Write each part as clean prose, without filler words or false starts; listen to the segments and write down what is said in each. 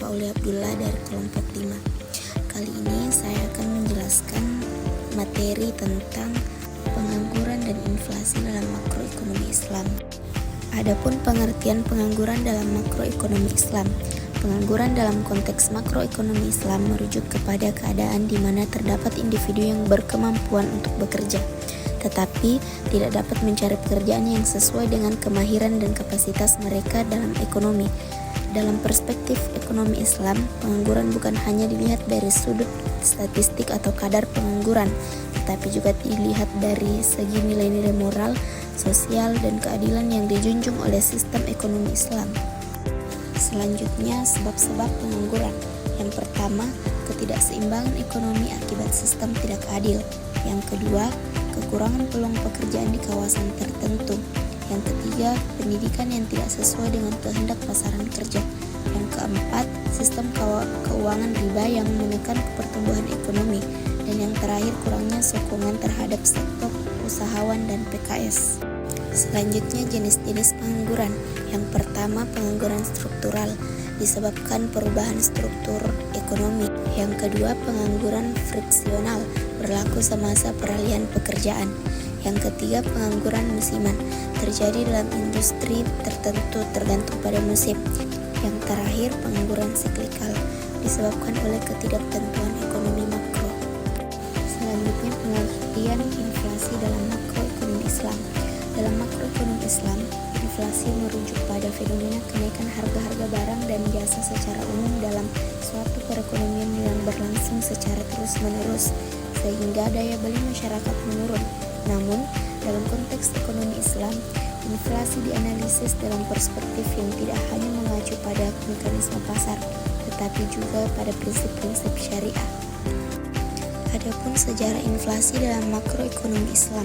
Aulia Abdullah dari kelompok 5. Kali ini saya akan menjelaskan materi tentang pengangguran dan inflasi dalam makroekonomi Islam. Adapun pengertian pengangguran dalam makroekonomi Islam. Pengangguran dalam konteks makroekonomi Islam merujuk kepada keadaan di mana terdapat individu yang berkemampuan untuk bekerja, tetapi tidak dapat mencari pekerjaan yang sesuai dengan kemahiran dan kapasitas mereka dalam ekonomi. Dalam perspektif ekonomi Islam, pengangguran bukan hanya dilihat dari sudut statistik atau kadar pengangguran, tetapi juga dilihat dari segi nilai-nilai moral, sosial, dan keadilan yang dijunjung oleh sistem ekonomi Islam. Selanjutnya, sebab-sebab pengangguran. Yang pertama, ketidakseimbangan ekonomi akibat sistem tidak adil. Yang kedua, kekurangan peluang pekerjaan di kawasan tertentu. Yang ketiga, pendidikan yang tidak sesuai dengan kehendak pasaran kerja. Yang keempat, sistem keuangan riba yang menekan pertumbuhan ekonomi. Dan yang terakhir, kurangnya sokongan terhadap sektor usahawan dan PKS. Selanjutnya, jenis-jenis pengangguran. Yang pertama, pengangguran struktural disebabkan perubahan struktur ekonomi. Yang kedua, pengangguran friksional berlaku semasa peralihan pekerjaan. Yang ketiga, pengangguran musiman terjadi dalam industri tertentu tergantung pada musim. Yang terakhir, pengangguran siklikal disebabkan oleh ketidaktentuan ekonomi makro. Selanjutnya, pengertian inflasi dalam makroekonomi Islam. Dalam makroekonomi Islam, inflasi merujuk pada fenomena kenaikan harga-harga barang dan jasa secara umum dalam suatu perekonomian yang berlangsung secara terus-menerus, sehingga daya beli masyarakat menurun. Namun, dalam konteks ekonomi Islam, inflasi dianalisis dalam perspektif yang tidak hanya mengacu pada mekanisme pasar, tetapi juga pada prinsip-prinsip syariah. Adapun sejarah inflasi dalam makroekonomi Islam,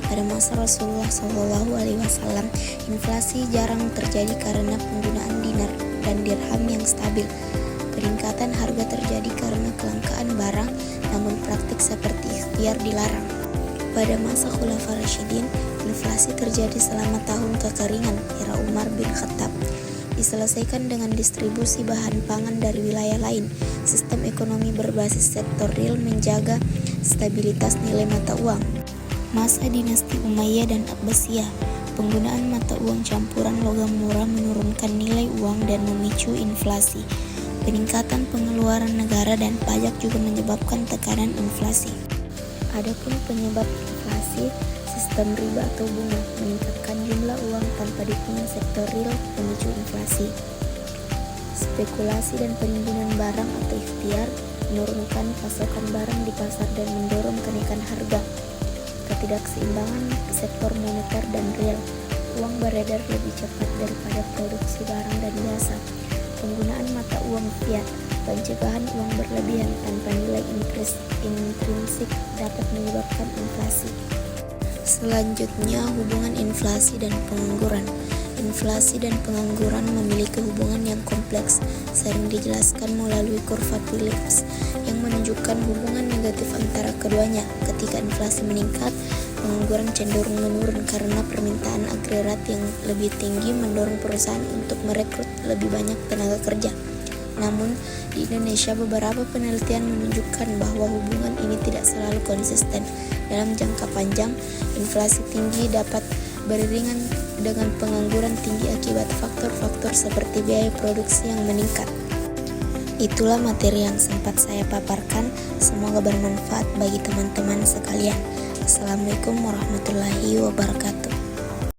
pada masa Rasulullah SAW, inflasi jarang terjadi karena penggunaan dinar dan dirham yang stabil. Peningkatan harga terjadi karena kelangkaan barang, namun praktik seperti ikhtiar dilarang. Pada masa Khulafaur Rasyidin, inflasi terjadi selama tahun kekeringan era Umar bin Khattab. Diselesaikan dengan distribusi bahan pangan dari wilayah lain. Sistem ekonomi berbasis sektor real menjaga stabilitas nilai mata uang. Masa dinasti Umayyah dan Abbasiyah, penggunaan mata uang campuran logam murah menurunkan nilai uang dan memicu inflasi. Peningkatan pengeluaran negara dan pajak juga menyebabkan tekanan inflasi. Adapun penyebab inflasi, sistem riba atau bunga meningkatkan jumlah uang tanpa dukungan sektor real memicu inflasi. Spekulasi dan penimbunan barang atau ikhtiar menurunkan pasokan barang di pasar dan mendorong kenaikan harga. Ketidakseimbangan sektor moneter dan real, uang beredar lebih cepat daripada produksi barang dan jasa. Penggunaan mata uang fiat, pencegahan uang berlebihan tanpa nilai intrinsik dapat menyebabkan inflasi. Selanjutnya, hubungan inflasi dan pengangguran. Inflasi dan pengangguran memiliki hubungan yang kompleks, sering dijelaskan melalui kurva Phillips yang menunjukkan hubungan negatif antara keduanya. Ketika inflasi meningkat, pengangguran cenderung menurun karena permintaan agregat yang lebih tinggi mendorong perusahaan untuk merekrut lebih banyak tenaga kerja. Namun, di Indonesia beberapa penelitian menunjukkan bahwa hubungan ini tidak selalu konsisten. Dalam jangka panjang, inflasi tinggi dapat beriringan dengan pengangguran tinggi akibat faktor-faktor seperti biaya produksi yang meningkat. Itulah materi yang sempat saya paparkan, semoga bermanfaat bagi teman-teman sekalian. Assalamualaikum warahmatullahi wabarakatuh.